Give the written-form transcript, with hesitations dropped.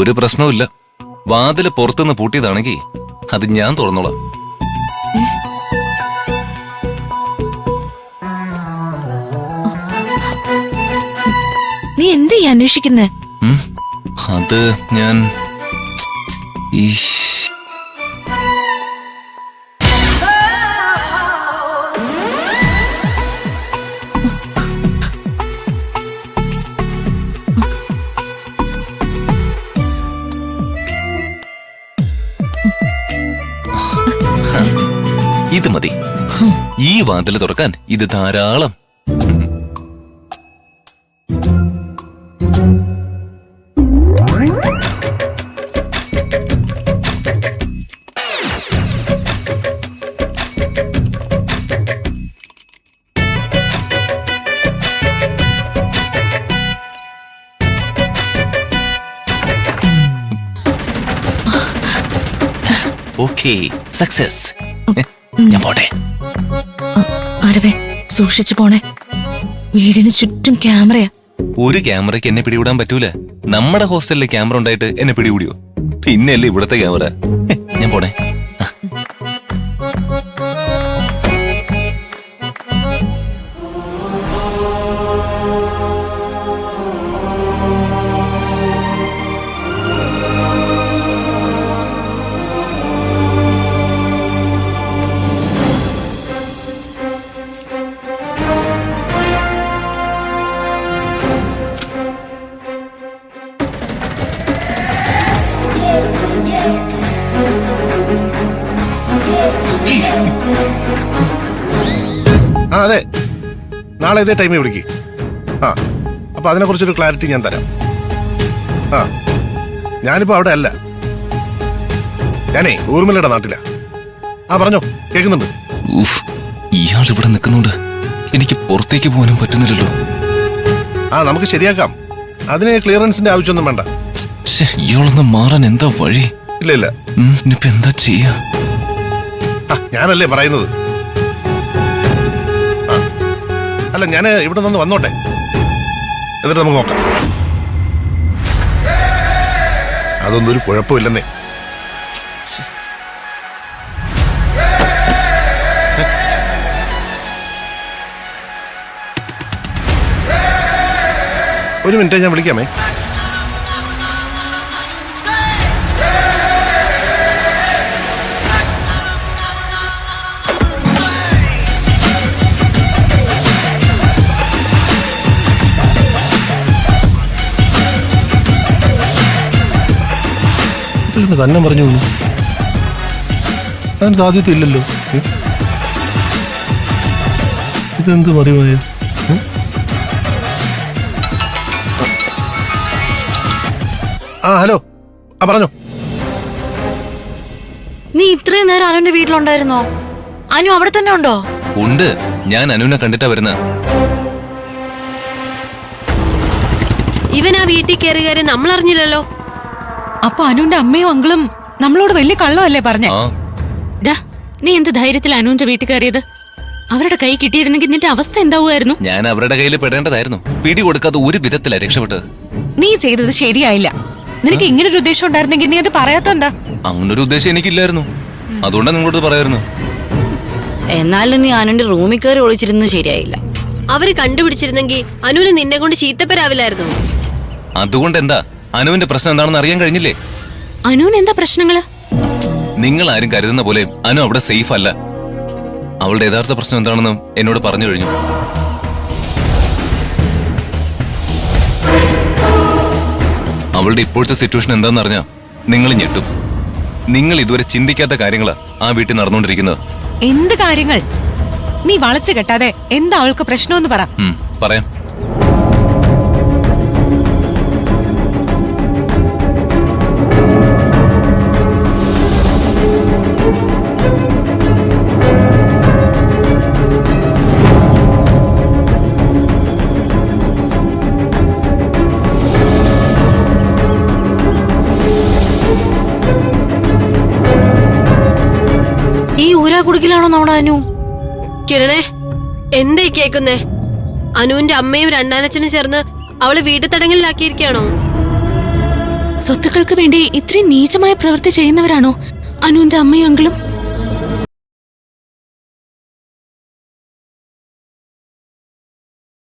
ഒരു പ്രശ്നവുമില്ല. വാതില് പുറത്തുനിന്ന് പൂട്ടിയതാണെങ്കിൽ അത് ഞാൻ തുറന്നോളാം. നീ എന്ത് അന്വേഷിക്കുന്നേ? അത് ഞാൻ ഇത് മതി. ഈ വാതില് തുറക്കാൻ ഇത് ധാരാളം. Okay, success. ഞാൻ പോട്ടെ. ആരവേ, സൂക്ഷിച്ചു പോണേ. വീടിന് ചുറ്റും ക്യാമറയാ. ഒരു ക്യാമറയ്ക്ക് എന്നെ പിടികൂടാൻ പറ്റൂല. നമ്മുടെ ഹോസ്റ്റലിൽ ക്യാമറ ഉണ്ടായിട്ട് എന്നെ പിടികൂടിയോ? പിന്നെയല്ലേ ഇവിടത്തെ ക്യാമറ. ഞാൻ പോണേ. അതെ, നാളെ ഇതേ ടൈമിൽ വിളിക്ക്. അപ്പൊ അതിനെ കുറിച്ചൊരു ക്ലാരിറ്റി ഞാൻ തരാം. ഞാനിപ്പോ അവിടെ അല്ല, ഞാനേ ഊർമിളയുടെ നാട്ടിലാ. പറഞ്ഞോ, കേൾക്കുന്നുണ്ട്. ഇയാൾ ഇവിടെ നിൽക്കുന്നുണ്ട്. എനിക്ക് പുറത്തേക്ക് പോകാനും പറ്റുന്നില്ലല്ലോ. നമുക്ക് ശരിയാക്കാം. അതിന് ക്ലിയറൻസിന്റെ ആവശ്യമൊന്നും വേണ്ട. ഇയാളൊന്ന് മാറാൻ എന്താ വഴി? ഇല്ല. ഇനിയിപ്പോ എന്താ ചെയ്യാ? ഞാനല്ലേ പറയുന്നത്. അല്ല, ഞാൻ ഇവിടെ നിന്ന് വന്നോട്ടെ, എന്നിട്ട് നമുക്ക് നോക്കാം. അതൊന്നും ഒരു കുഴപ്പമില്ലെന്നേ. ഒരു മിനിറ്റ്, ഞാൻ വിളിക്കാമേ. തന്നെ പറഞ്ഞു, ഞാൻ സാധ്യത ഇല്ലല്ലോ. ഇതെന്ത് പറയുക? ഹലോ, പറഞ്ഞോ. നീ ഇത്രയും നേരം അനുവിന്റെ വീട്ടിലുണ്ടായിരുന്നോ? അനു അവിടെ തന്നെ ഉണ്ടോ? ഉണ്ട്. ഞാൻ അനുവിനെ കണ്ടിട്ടാ വരുന്ന. ഇവൻ ആ വീട്ടിൽ കയറി നമ്മൾ അറിഞ്ഞില്ലല്ലോ. അപ്പൊ അനുവിന്റെ അമ്മയും അങ്കിളും നമ്മളോട് വലിയ കള്ളമല്ലേ പറഞ്ഞേ? നീ എന്ത് ധൈര്യത്തിൽ അനുവിന്റെ വീട്ടിൽ കയറിയത്? അവരുടെ കൈ കിട്ടിയിരുന്നെങ്കിൽ നിന്റെ അവസ്ഥ എന്താവുമായിരുന്നു? ഞാൻ അവരുടെ കയ്യിൽ പെടേണ്ടതായിരുന്നു. പിടി കൊടുക്കാതെ ഒരു വിധത്തിലാ രക്ഷപ്പെട്ടത്. നീ ചെയ്തത് ശരിയായില്ല. നിനക്ക് ഇങ്ങനൊരു ഉദ്ദേശം ഉണ്ടായിരുന്നെങ്കിൽ നീ അത് പറയാത്ത എന്താ? അങ്ങനൊരു ഉദ്ദേശം എനിക്കില്ലായിരുന്നു. അതുകൊണ്ടാ നിങ്ങളോട് പറയായിരുന്നു. എന്നാലും നീ അനുവിന്റെ റൂമിൽ കയറി ഒളിച്ചിരുന്നത് ശരിയായില്ല. അവര് കണ്ടുപിടിച്ചിരുന്നെങ്കിൽ അനുവിന് നിന്നെ കൊണ്ട് ചീത്തപ്പരാവില്ലായിരുന്നു. അതുകൊണ്ട് എന്താ? അനുവിന്റെ പ്രശ്നം എന്താണെന്ന് അറിയാൻ കഴിഞ്ഞില്ലേ? അനുവിന് എന്താ പ്രശ്നങ്ങള്? നിങ്ങൾ ആരും കരുതുന്ന പോലെ അനു അവിടെ സേഫ് അല്ല. അവളുടെ യഥാർത്ഥ പ്രശ്നം എന്താണെന്ന് എന്നോട് പറഞ്ഞു കഴിഞ്ഞു. അവളുടെ ഇപ്പോഴത്തെ സിറ്റുവേഷൻ എന്താണെന്ന് അറിഞ്ഞാ നിങ്ങൾ ഞെട്ടും. നിങ്ങൾ ഇതുവരെ ചിന്തിക്കാത്ത കാര്യങ്ങളാ ആ വീട്ടിൽ നടന്നുകൊണ്ടിരിക്കുന്നത്. എന്ത് കാര്യങ്ങൾ? നീ വളച്ചു കെട്ടാതെ എന്താ അവൾക്ക് പ്രശ്നമെന്ന് പറ. പറയാം. കുടുക്കിലാണോ നമ്മുടെ അനു? കിരണേ, എന്തേ കേക്കുന്നേ? അനുവിന്റെ അമ്മയും രണ്ടാനച്ഛനും ചേർന്ന് അവള് വീട്ടു തടങ്കലിലാക്കിയിരിക്കാണോ? സ്വത്തുക്കൾക്ക് വേണ്ടി ഇത്രയും നീചമായ പ്രവൃത്തി ചെയ്യുന്നവരാണോ അനുവിന്റെ അമ്മയും അങ്കിളും?